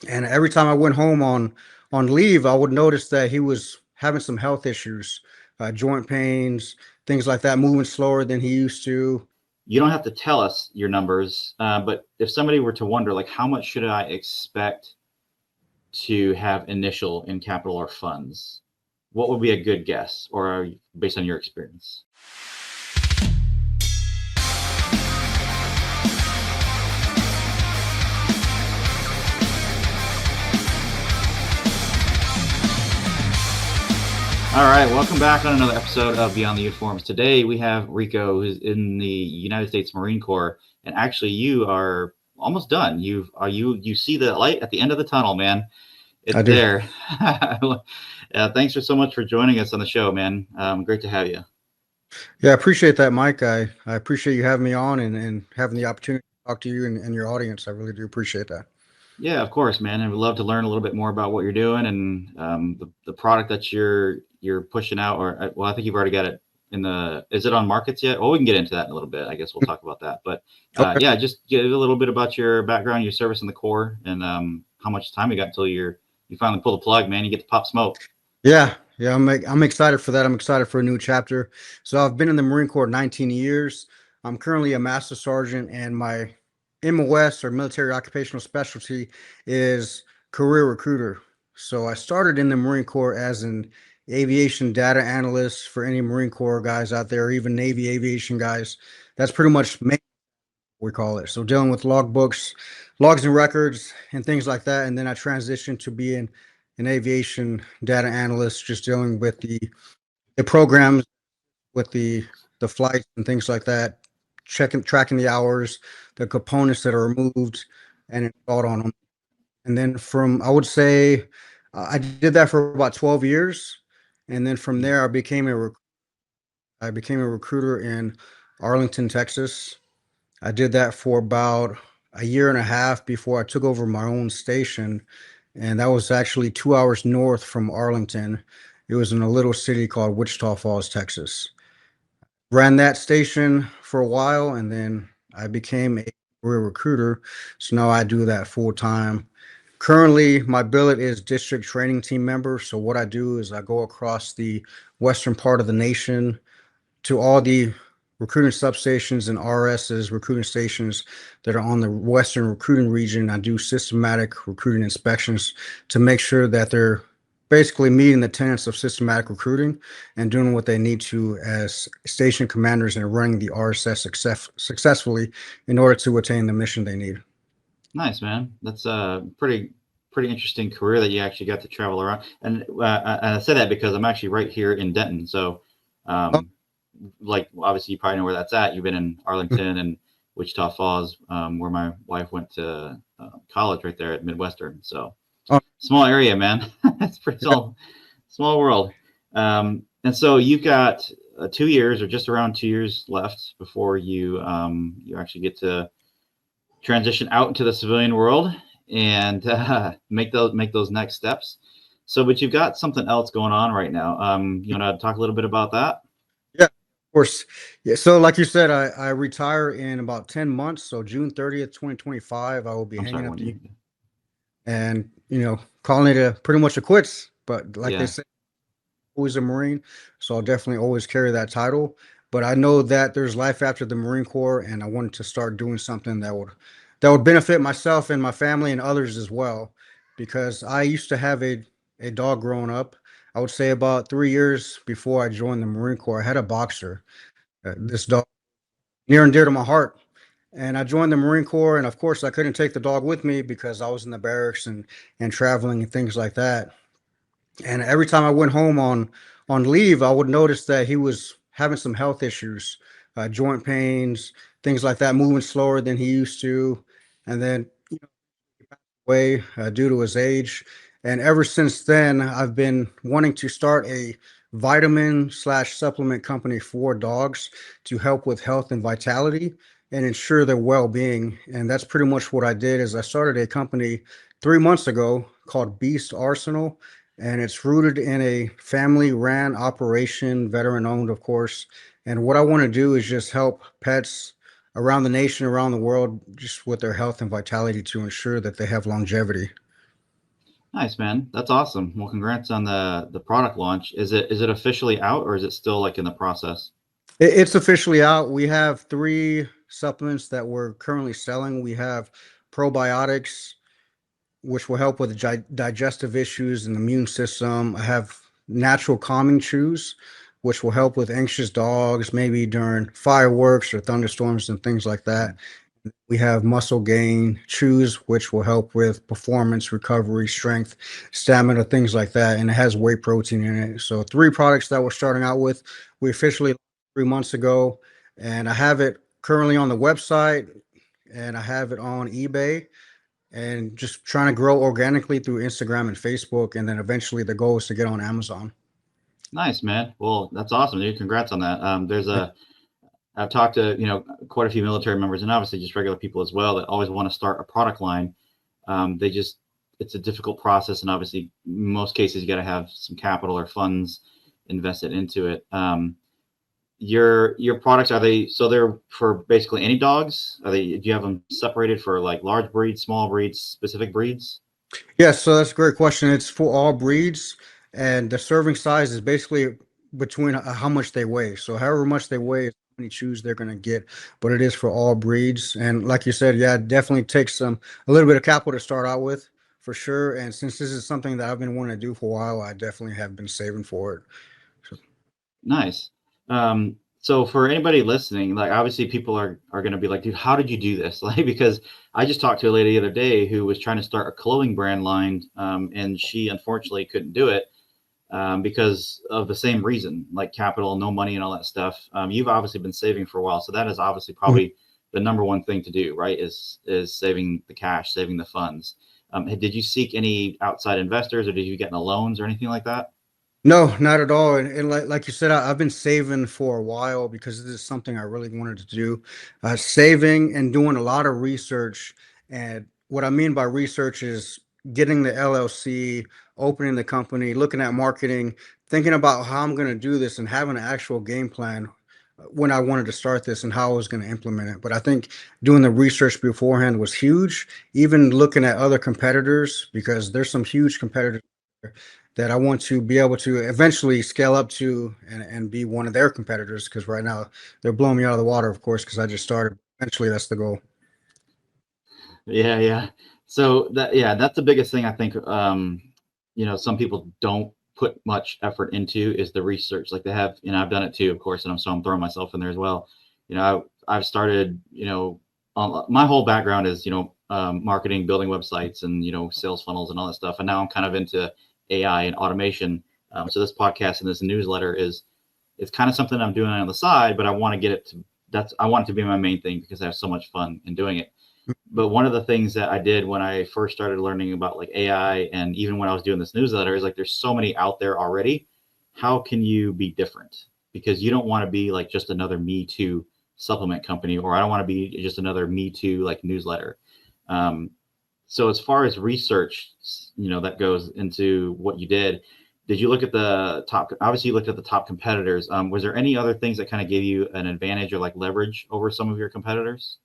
And every time I went home on leave, I would notice that he was having some health issues, joint pains, things like that, moving slower than he used to. You don't have to tell us your numbers, but if somebody were to wonder, like, how much should I expect to have initial in capital or funds, what would be a good guess, or based on your experience? All right, welcome back on another episode of Beyond the Uniforms. Today we have Rico, who's in the United States Marine Corps, and actually you are almost done. You see the light at the end of the tunnel, man. I It's do. there. Thanks for so much for joining us on the show, man. Great to have you. Yeah, I appreciate that, Mike. I appreciate you having me on and having the opportunity to talk to you and your audience. I really do appreciate that. Yeah, of course, man. And we'd love to learn a little bit more about what you're doing and the product that you're pushing out. Or well, I think you've already got it in the. Is it on markets yet? Well, we can get into that in a little bit. I guess we'll talk about that. But Okay. yeah, just get a little bit about your background, your service in the Corps, and how much time you got until you finally pull the plug, man. You get to pop smoke. Yeah. I'm excited for that. I'm excited for a new chapter. So I've been in the Marine Corps 19 years. I'm currently a master sergeant, and my MOS or military occupational specialty is career recruiter. So I started in the Marine Corps as an aviation data analyst for any Marine Corps guys out there, or even Navy aviation guys. That's pretty much we call it. So dealing with logbooks, logs and records, and things like that. And then I transitioned to being an aviation data analyst, just dealing with the programs, with the flights and things like that, tracking the hours, the components that are removed and installed on them. And then from I would say I did that for about 12 years, and then from there I became a recruiter in Arlington, Texas. I did that for about a year and a half before I took over my own station, and that was actually 2 hours north from Arlington. It was in a little city called Wichita Falls, Texas. Ran that station for a while, and then I became a career recruiter. So now I do that full time. Currently, my billet is district training team member. So what I do is I go across the western part of the nation to all the recruiting substations and RSs, recruiting stations that are on the Western recruiting region. I do systematic recruiting inspections to make sure that they're basically meeting the tenets of systematic recruiting and doing what they need to as station commanders and running the RSS successfully in order to attain the mission they need. Nice, man. That's a pretty interesting career that you actually got to travel around. And I say that because I'm actually right here in Denton. So, Oh, um, like obviously you probably know where that's at. You've been in Arlington and Wichita Falls, where my wife went to college, right there at Midwestern. So oh, small area, man. It's pretty yeah. small world. And so you've got 2 years or just around 2 years left before you actually get to transition out into the civilian world and make those next steps. So, but you've got something else going on right now. You want to talk a little bit about that? Yeah, of course. Yeah. So, like you said, I retire in about 10 months. So, June 30th, 2025, I will be I'm sorry, hanging up when the you? and calling it a pretty much a quits. But like they Yeah, say, always a Marine, so I'll definitely always carry that title. But I know that there's life after the Marine Corps, and I wanted to start doing something that would benefit myself and my family and others as well. Because I used to have a dog growing up. I would say about 3 years before I joined the Marine Corps, I had a boxer. This dog near and dear to my heart. And I joined the Marine Corps, and of course, I couldn't take the dog with me because I was in the barracks and traveling and things like that. And every time I went home on leave, I would notice that he was having some health issues, joint pains, things like that, moving slower than he used to, and then away due to his age. And ever since then, I've been wanting to start a vitamin slash supplement company for dogs to help with health and vitality and ensure their well-being. And that's pretty much what I did is I started a company 3 months ago called Beast Arsenal. And it's rooted in a family ran operation, veteran owned, of course. And what I want to do is just help pets around the nation, around the world, just with their health and vitality to ensure that they have longevity. Nice, man. That's awesome. Well, congrats on the product launch. Is it officially out, or is it still like in the process? It's officially out. We have three supplements that we're currently selling. We have probiotics, which will help with digestive issues and the immune system. I have natural calming chews, which will help with anxious dogs, maybe during fireworks or thunderstorms and things like that. We have muscle gain chews, which will help with performance, recovery, strength, stamina, things like that. And it has whey protein in it. So three products that we're starting out with. We officially 3 months ago, and I have it currently on the website, and I have it on eBay, and just trying to grow organically through Instagram and Facebook. And then eventually the goal is to get on Amazon. Nice, man. Well, that's awesome, dude. Congrats on that. I've talked to, quite a few military members and obviously just regular people as well that always want to start a product line. They just, it's a difficult process. And obviously in most cases, you got to have some capital or funds invested into it. Your products, are they, so they're for basically any dogs? Do you have them separated for like large breeds, small breeds, specific breeds? Yes, so that's a great question. It's for all breeds, and the serving size is basically between how much they weigh. So however much they weigh, is how many chews they're going to get. But it is for all breeds, and like you said, yeah, it definitely takes a little bit of capital to start out with, for sure. And since this is something that I've been wanting to do for a while, I definitely have been saving for it. So, Nice. So for anybody listening, like obviously people are going to be like, dude, how did you do this? Like, because I just talked to a lady the other day who was trying to start a clothing brand line, and she unfortunately couldn't do it because of the same reason, like capital, no money, and all that stuff. You've obviously been saving for a while, so that is obviously mhm. probably the number one thing to do, right? Is saving the cash, saving the funds. Did you seek any outside investors, or did you get any loans or anything like that? No, not at all. And like you said, I've been saving for a while because this is something I really wanted to do. Saving and doing a lot of research. And what I mean by research is getting the LLC, opening the company, looking at marketing, thinking about how I'm going to do this and having an actual game plan when I wanted to start this and how I was going to implement it. But I think doing the research beforehand was huge. Even looking at other competitors, because there's some huge competitors that I want to be able to eventually scale up to and be one of their competitors, because right now they're blowing me out of the water, of course, because I just started. Eventually, that's the goal. Yeah, yeah. So that's the biggest thing I think. Some people don't put much effort into is the research. Like they have, I've done it too, of course, and I'm throwing myself in there as well. I've started, my whole background is, marketing, building websites, and sales funnels and all that stuff. And now I'm kind of into AI and automation. So this podcast and this newsletter it's kind of something I'm doing on the side, but I want to get it to I want it to be my main thing because I have so much fun in doing it. But one of the things that I did when I first started learning about like AI, and even when I was doing this newsletter, is like there's so many out there already. How can you be different? Because you don't want to be like just another Me Too supplement company, or I don't want to be just another Me Too like newsletter. Um, so as far as research, that goes into what you did you look at the top? Obviously, you looked at the top competitors. Was there any other things that kind of gave you an advantage or like leverage over some of your competitors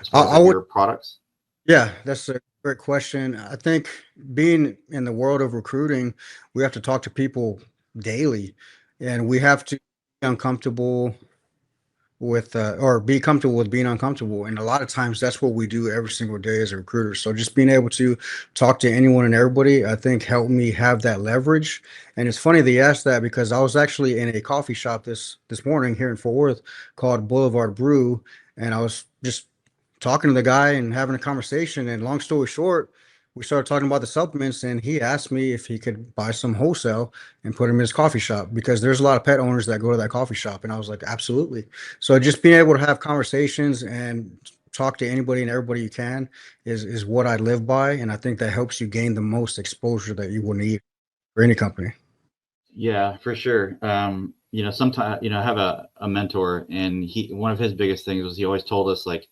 as far as I like would, your products? yeah, that's a great question. I think being in the world of recruiting, we have to talk to people daily, and we have to be uncomfortable with or be comfortable with being uncomfortable, and a lot of times that's what we do every single day as a recruiter. So just being able to talk to anyone and everybody, I think, helped me have that leverage. And it's funny that you asked that, because I was actually in a coffee shop this morning here in Fort Worth called Boulevard Brew, and I was just talking to the guy and having a conversation. And long story short, we started talking about the supplements, and he asked me if he could buy some wholesale and put them in his coffee shop, because there's a lot of pet owners that go to that coffee shop. And I was like, absolutely. So just being able to have conversations and talk to anybody and everybody you can is what I live by, and I think that helps you gain the most exposure that you will need for any company. Yeah, for sure. Sometimes, I have a mentor, and one of his biggest things was he always told us like,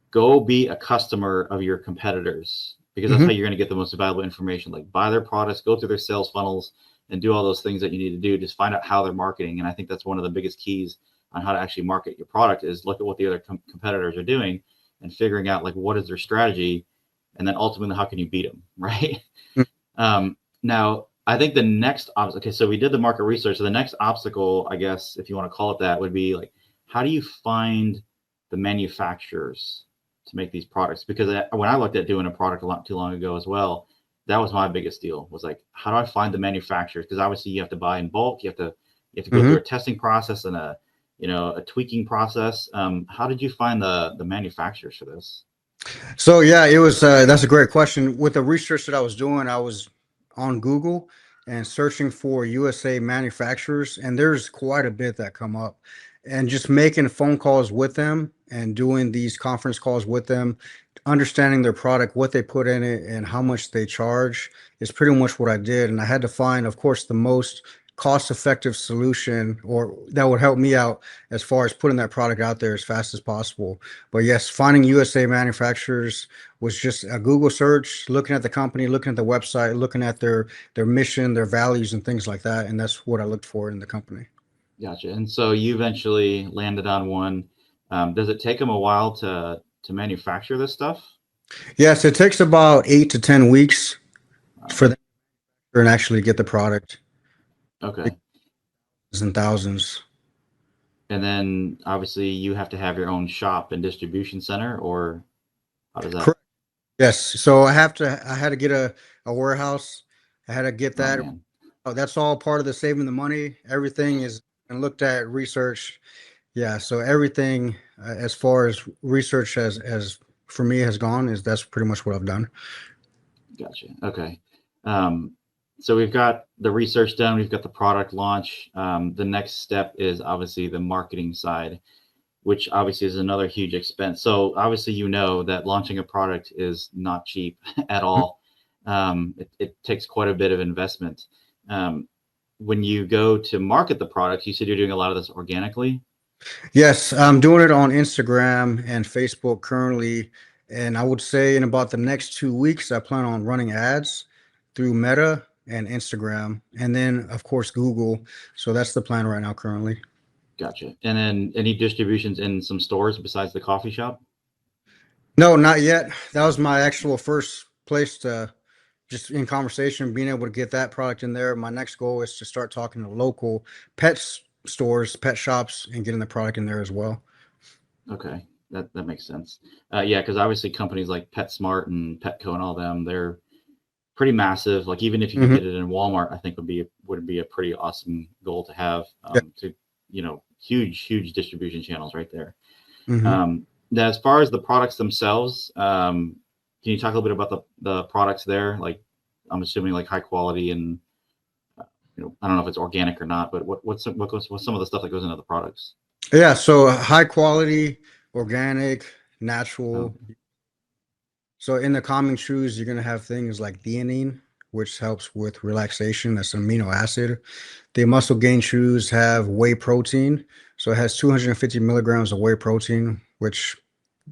go be a customer of your competitors because that's how Hmm. you're going to get the most valuable information. Like buy their products, go through their sales funnels, and do all those things that you need to do. Just find out how they're marketing. And I think that's one of the biggest keys on how to actually market your product is look at what the other competitors are doing and figuring out like what is their strategy, and then ultimately how can you beat them, right? Now, I think the next obstacle, okay, so we did the market research. So the next obstacle, I guess, if you want to call it that, would be like, how do you find the manufacturers to make these products? Because when I looked at doing a product a lot too long ago as well, that was my biggest deal, was like, how do I find the manufacturers? Because obviously you have to buy in bulk, you have to go through a testing process and a tweaking process. How did you find the manufacturers for this? So yeah, it was that's a great question. With the research that I was doing, I was on Google and searching for USA manufacturers, and there's quite a bit that come up. And just making phone calls with them and doing these conference calls with them, understanding their product, what they put in it, and how much they charge is pretty much what I did. And I had to find, of course, the most cost-effective solution or that would help me out as far as putting that product out there as fast as possible. But yes, finding USA manufacturers was just a Google search, looking at the company, looking at the website, looking at their mission, their values, and things like that. And that's what I looked for in the company. Gotcha. And so you eventually landed on one. Does it take them a while to manufacture this stuff? Yes, it takes about 8 to 10 weeks Wow. for them to actually get the product. Okay. Thousands and thousands. And then obviously you have to have your own shop and distribution center, or how does that? Correct. Yes. So I had to get a warehouse. I had to get Oh that. man, Oh, that's all part of the saving the money. Everything is and looked at research. Yeah, so everything as far as research as for me has gone is that's pretty much what I've done. gotcha. Okay. Um, so we've got the research done. We've got the product launch. The next step is obviously the marketing side, which obviously is another huge expense. So obviously, you know that launching a product is not cheap at Mhm. all. It takes quite a bit of investment. Um, when you go to market the product, you said you're doing a lot of this organically. Yes, I'm doing it on Instagram and Facebook currently, and I would say in about the next 2 weeks, I plan on running ads through Meta and Instagram, and then of course Google. So that's the plan right now currently. Gotcha. And then any distributions in some stores besides the coffee shop? No, not yet. That was my actual first place to just in conversation, being able to get that product in there. My next goal is to start talking to local stores, pet shops, and getting the product in there as well. Okay, that makes sense. Yeah, because obviously companies like PetSmart and Petco and all them, they're pretty massive. Like even if you could Hmm. get it in Walmart, I think would be a pretty awesome goal to have. Yeah. To huge distribution channels right there. Hmm. Now, as far as the products themselves, can you talk a little bit about the products there? Like I'm assuming like high quality and I don't know if it's organic or not, but what's some of the stuff that goes into the products? Yeah. So high quality, organic, Oh, natural. So in the calming chews, you're gonna have things like theanine, which helps with relaxation. That's an amino acid. The muscle gain chews have whey protein. So it has 250 milligrams of whey protein, which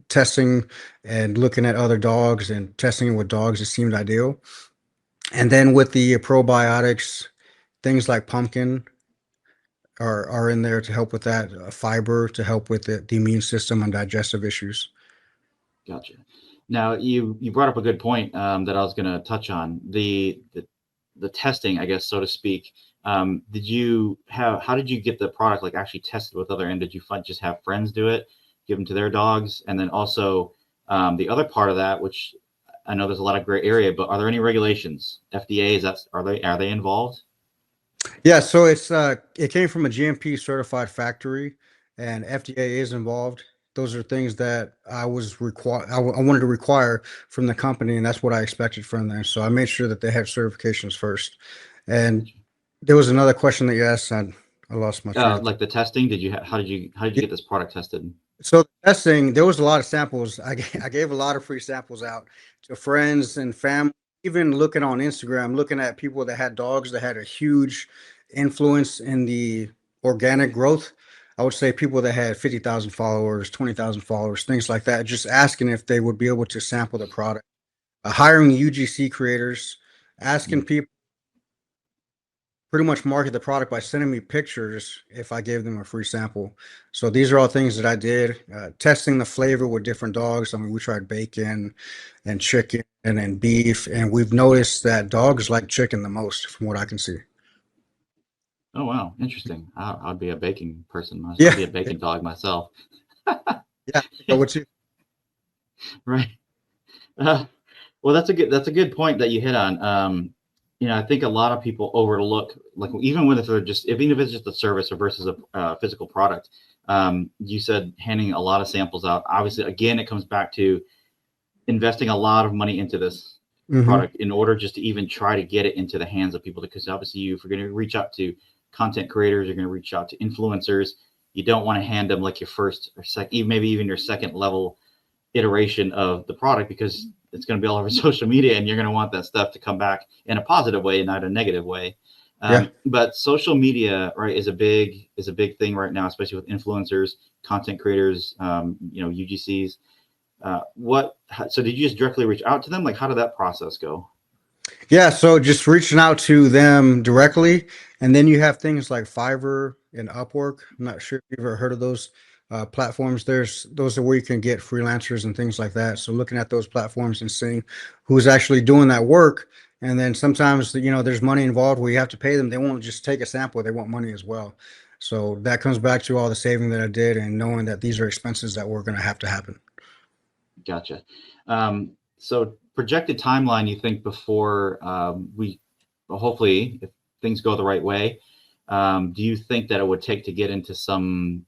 testing and looking at other dogs and testing it with dogs, it seemed ideal. And then with the probiotics, things like pumpkin are in there to help with that, fiber to help with the immune system and digestive issues. gotcha. Now you brought up a good point that I was going to touch on the testing, I guess, so to speak. Did you have how did you get the product like actually tested with other, and did you just have friends do it, give them to their dogs, and then also the other part of that, which I know there's a lot of gray area, but are there any regulations? FDA, are they involved? Yeah, so it came from a GMP certified factory, and FDA is involved. Those are things that I wanted to require from the company, and that's what I expected from them. So I made sure that they had certifications first. And Gotcha. there was another question that you asked, and I lost my train of thought. Like the testing, how did you get this product tested? So the testing, there was a lot of samples. I gave a lot of free samples out to friends and family, even looking on Instagram, looking at people that had dogs that had a huge influence in the organic growth. I would say people that had 50,000 followers, 20,000 followers, things like that, just asking if they would be able to sample the product. Hiring UGC creators, asking Mm, people pretty much market the product by sending me pictures if I gave them a free sample. So these are all things that I did. Testing the flavor with different dogs. I mean, we tried bacon and chicken and beef, and we've noticed that dogs like chicken the most, from what I can see. Oh wow, interesting. I'd be a baking person. I'd Yeah, be a bacon dog myself. yeah. I think I would too. Right. Uh, well, that's a good point that you hit on. I think a lot of people overlook, like even when if they're just even if it's just a service or versus a physical product. You said handing a lot of samples out. Obviously, again, it comes back to investing a lot of money into this Hmm. product in order just to even try to get it into the hands of people. Because obviously, if you're going to reach out to content creators, you're going to reach out to influencers. You don't want to hand them like your first or second, maybe even your second level iteration of the product, because it's going to be all over social media and you're going to want that stuff to come back in a positive way and not a negative way. Yeah. But social media, right, is a big thing right now, especially with influencers, content creators, UGCs. So did you just directly reach out to them? Like, how did that process go? Yeah, so just reaching out to them directly, and then you have things like Fiverr and Upwork. I'm not sure if you've ever heard of those platforms. There's those are where you can get freelancers and things like that. So looking at those platforms and seeing who's actually doing that work, and then sometimes there's money involved where you have to pay them. They won't just take a sample; they want money as well. So that comes back to all the saving that I did and knowing that these are expenses that were going to have to happen. Gotcha. So projected timeline, you think before we hopefully, if things go the right way, do you think that it would take to get into some,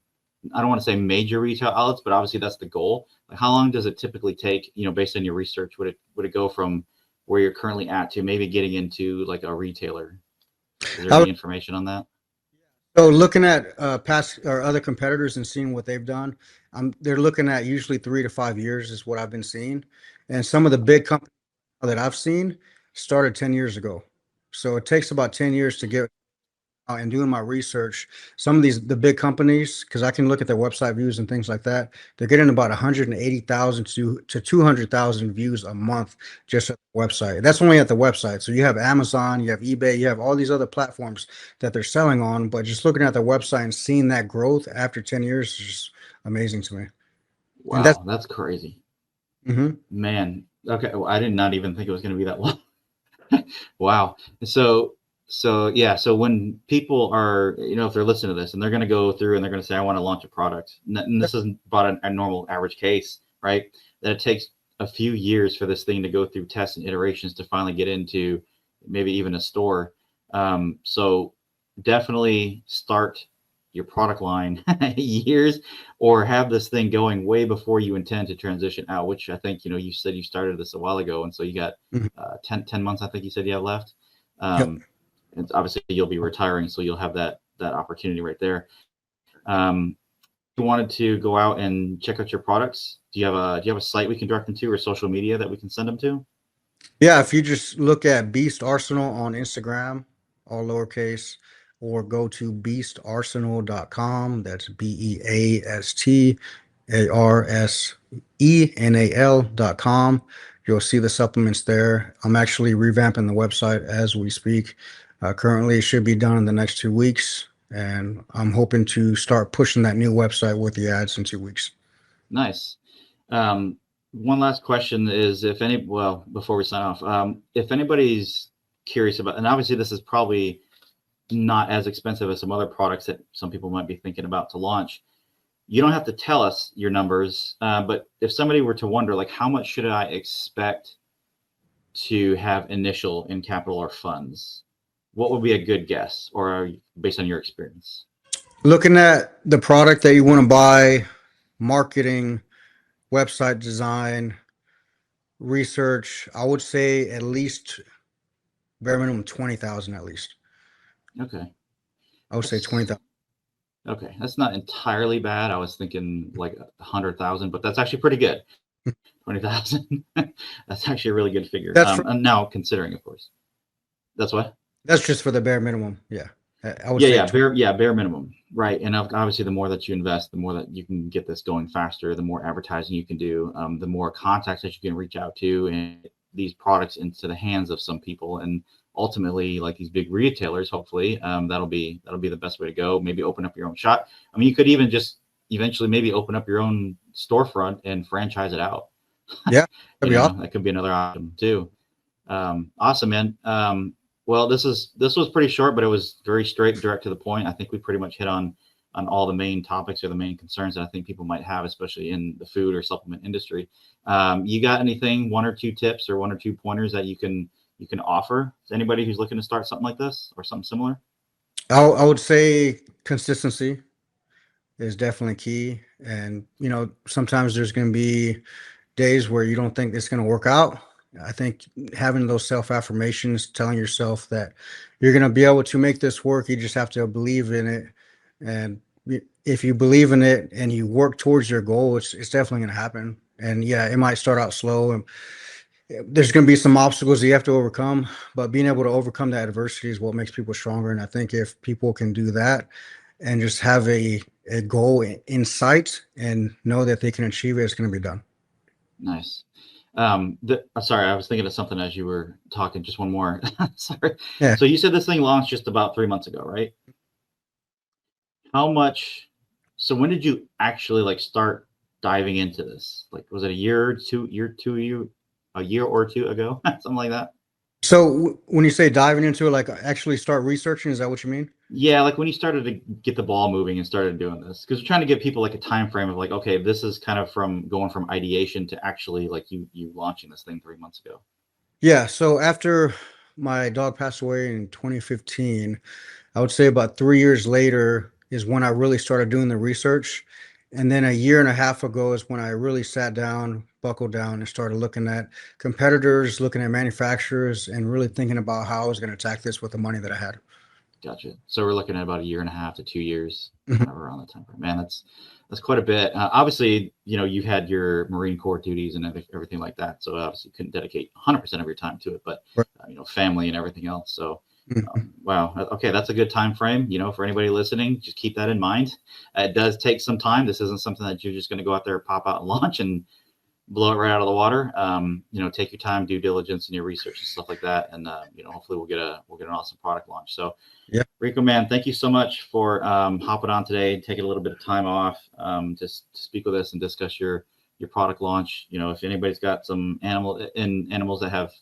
I don't want to say major retail outlets, but obviously that's the goal. Like, how long does it typically take, based on your research? Would it go from where you're currently at to maybe getting into like a retailer? Is there I any would information on that? So looking at past or other competitors and seeing what they've done, they're looking at usually 3 to 5 years is what I've been seeing. And some of the big companies that I've seen started 10 years ago. So it takes about 10 years to get out and doing my research. Some of the big companies, because I can look at their website views and things like that, they're getting about 180,000 to 200,000 views a month just at the website. That's only at the website. So you have Amazon, you have eBay, you have all these other platforms that they're selling on. But just looking at their website and seeing that growth after 10 years is just amazing to me. And that's Wow, that's crazy, mhm. man. Okay, well, I did not even think it was going to be that long. Wow. So yeah, so when people are, if they're listening to this and they're going to go through and they're going to say, I want to launch a product, and this isn't about a normal average case, right? That it takes a few years for this thing to go through tests and iterations to finally get into maybe even a store. So definitely start your product line years, or have this thing going way before you intend to transition out, which I think, you said you started this a while ago. And so you got Mhm. 10 months, I think you said you have left. Yep. And obviously you'll be retiring, so you'll have that opportunity right there. If you wanted to go out and check out your products, do you have a site we can direct them to, or social media that we can send them to? Yeah, if you just look at Beast Arsenal on Instagram, all lowercase, or go to beastarsenal.com. That's BeastArsenal.com. You'll see the supplements there. I'm actually revamping the website as we speak. Currently, it should be done in the next 2 weeks, and I'm hoping to start pushing that new website with the ads in 2 weeks. Nice. Um, One last question is, well, before we sign off, if anybody's curious about, and obviously this is probably not as expensive as some other products that some people might be thinking about to launch. You don't have to tell us your numbers, but if somebody were to wonder, like, how much should I expect to have initial in capital or funds? What would be a good guess, or based on your experience? Looking at the product that you want to buy, marketing, website design, research, I would say at least bare minimum 20,000 at least. Okay, I would say that's 20,000. okay. That's not entirely bad. I was thinking like 100,000, but that's actually pretty good. 20,000. That's actually a really good figure. That's for And now considering, of course, that's what. that's just for the bare minimum. Yeah. I would Yeah, say yeah, 20. bare minimum, right? And obviously, the more that you invest, the more that you can get this going faster. The more advertising you can do, the more contacts that you can reach out to, and these products into the hands of some people, and ultimately, like these big retailers, hopefully, that'll be the best way to go. Maybe open up your own shop. I mean, you could even just eventually maybe open up your own storefront and franchise it out. Yeah, that'd be awesome. That could be another option too. Awesome, man. Well, this was pretty short, but it was very straight, direct to the point. I think we pretty much hit on all the main topics or the main concerns that I think people might have, especially in the food or supplement industry. You got anything, 1 or 2 tips or 1 or 2 pointers that you can offer to anybody who's looking to start something like this or something similar? I would say consistency is definitely key. And, sometimes there's going to be days where you don't think it's going to work out. I think having those self affirmations, telling yourself that you're going to be able to make this work, you just have to believe in it. And if you believe in it and you work towards your goal, it's definitely going to happen. And yeah, it might start out slow, and there's going to be some obstacles that you have to overcome, but being able to overcome that adversity is what makes people stronger. And I think if people can do that and just have a goal in sight and know that they can achieve it, it's going to be done. Nice. Sorry, I was thinking of something as you were talking. Just one more. Sorry. Yeah. So you said this thing launched just about 3 months ago, right? How much? So when did you actually like start diving into this? Like, was it a year or two ago, something like that? So when you say diving into it, like actually start researching, is that what you mean? Yeah, like when you started to get the ball moving and started doing this, because we're trying to give people like a time frame of like, okay, this is kind of from going from ideation to actually like you launching this thing 3 months ago. Yeah. So after my dog passed away in 2015, I would say about 3 years later is when I really started doing the research. And then a year and a half ago is when I really sat down, buckled down, and started looking at competitors, looking at manufacturers, and really thinking about how I was going to attack this with the money that I had. Gotcha. So we're looking at about a year and a half to 2 years, Mhm. kind of around that time frame. Man, that's quite a bit. Obviously, you had your Marine Corps duties and everything like that, so obviously you couldn't dedicate 100% of your time to it, but Right. family and everything else. So, Mhm. wow. Okay, that's a good time frame. For anybody listening, just keep that in mind. It does take some time. This isn't something that you're just going to go out there, pop out and launch and blow it right out of the water. Take your time, due diligence, and your research and stuff like that, and hopefully we'll get an awesome product launch. So, Yeah. Rico, man, thank you so much for hopping on today, taking a little bit of time off just to speak with us and discuss your product launch. If anybody's got some animals that have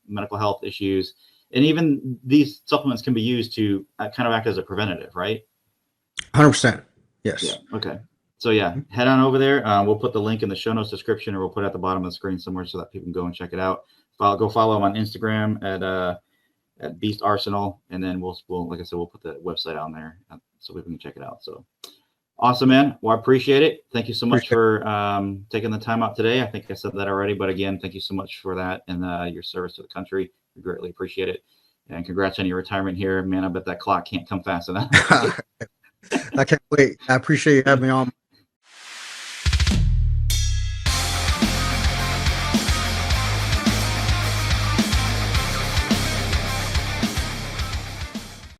medical health issues, and even these supplements can be used to kind of act as a preventative, right? 100%. Yeah. Yes. Okay. So yeah, head on over there. We'll put the link in the show notes description, or we'll put it at the bottom of the screen somewhere so that people can go and check it out. Go follow them on Instagram at Beast Arsenal, and then we'll like I said, we'll put the website on there so we can check it out. So awesome, man. Well, I appreciate it. Thank you so much for taking the time out today. I think I said that already, but again, thank you so much for that and your service to the country. We greatly appreciate it. And congrats on your retirement here, man. I bet that clock can't come fast enough. I can't wait. I appreciate you having me on.